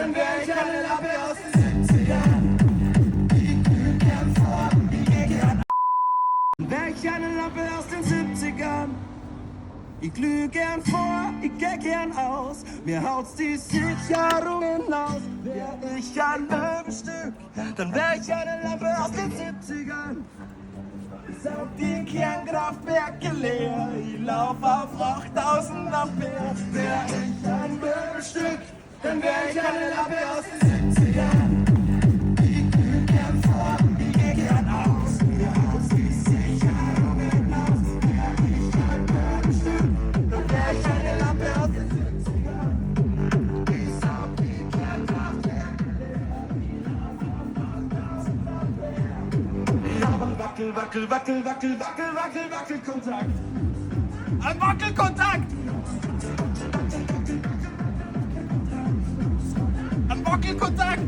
dann wär ich eine Lampe aus den 70ern. Ich glüh gern vor, ich geh gern. Wär ich eine Lampe aus den 70ern. Ich glüh gern vor, ich geh gern aus. Mir haut's die Sicherung hinaus. Wär ich ein Möbelstück, dann wär ich eine Lampe aus den 70ern. Saug die Kernkraftwerke leer, ich lauf auf 8000 Ampere. Wär ich ein Möbelstück, dann wär ich eine Lampe aus den 70ern. Ich glüh gern vor, ich geh gern aus. Mir haut's die Sicherung hinaus. Wär ich ein Möbelstück, dann wär ich eine Lampe aus den 70ern. Ich saug die Kernkraftwerke leer, ich lauf auf 8000 Ampere. Ich hab einen Wackel, Wackelkontakt. Ein Wackelkontakt! Ein Wackelkontakt!